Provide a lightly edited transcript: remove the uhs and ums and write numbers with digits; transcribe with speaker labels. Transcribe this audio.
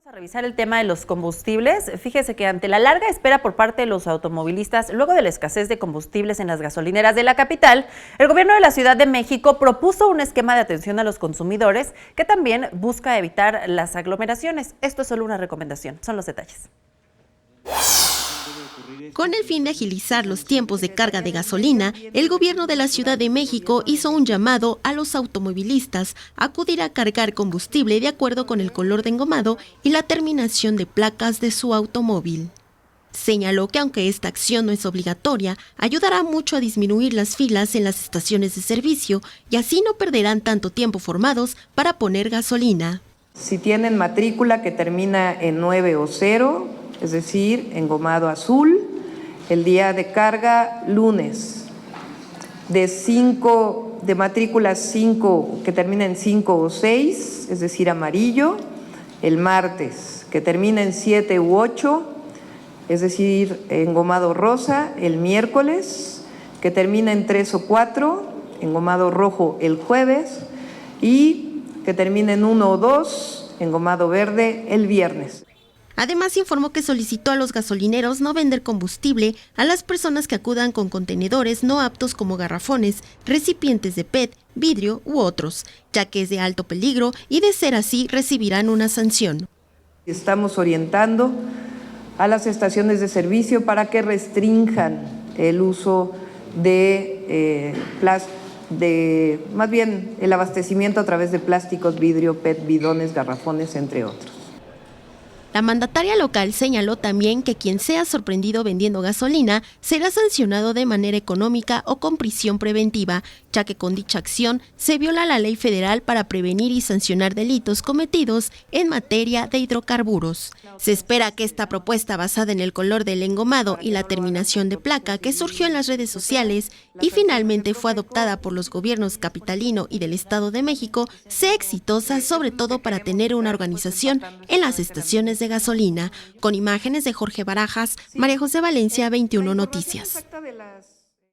Speaker 1: A revisar el tema de los combustibles. Fíjese que ante la larga espera por parte de los automovilistas, luego de la escasez de combustibles en las gasolineras de la capital, el gobierno de la Ciudad de México propuso un esquema de atención a los consumidores que también busca evitar las aglomeraciones. Esto es solo una recomendación, son los detalles.
Speaker 2: Con el fin de agilizar los tiempos de carga de gasolina, el gobierno de la Ciudad de México hizo un llamado a los automovilistas a acudir a cargar combustible de acuerdo con el color de engomado y la terminación de placas de su automóvil. Señaló que aunque esta acción no es obligatoria, ayudará mucho a disminuir las filas en las estaciones de servicio y así no perderán tanto tiempo formados para poner gasolina.
Speaker 3: Si tienen matrícula que termina en 9 o 0, es decir, engomado azul, el día de carga lunes, de matrícula 5 que termina en 5 o 6, es decir, amarillo, el martes que termina en 7 u 8, es decir, engomado rosa, el miércoles que termina en 3 o 4, engomado rojo el jueves y que termina en 1 o 2, engomado verde el viernes.
Speaker 2: Además, informó que solicitó a los gasolineros no vender combustible a las personas que acudan con contenedores no aptos como garrafones, recipientes de PET, vidrio u otros, ya que es de alto peligro y de ser así recibirán una sanción.
Speaker 3: Estamos orientando a las estaciones de servicio para que restrinjan el uso más bien el abastecimiento a través de plásticos, vidrio, PET, bidones, garrafones, entre otros.
Speaker 2: La mandataria local señaló también que quien sea sorprendido vendiendo gasolina será sancionado de manera económica o con prisión preventiva, ya que con dicha acción se viola la ley federal para prevenir y sancionar delitos cometidos en materia de hidrocarburos. Se espera que esta propuesta basada en el color del engomado y la terminación de placa que surgió en las redes sociales y finalmente fue adoptada por los gobiernos capitalino y del Estado de México sea exitosa, sobre todo para tener una organización en las estaciones de gasolina. Con imágenes de Jorge Barajas, María José Valencia, 21 Noticias.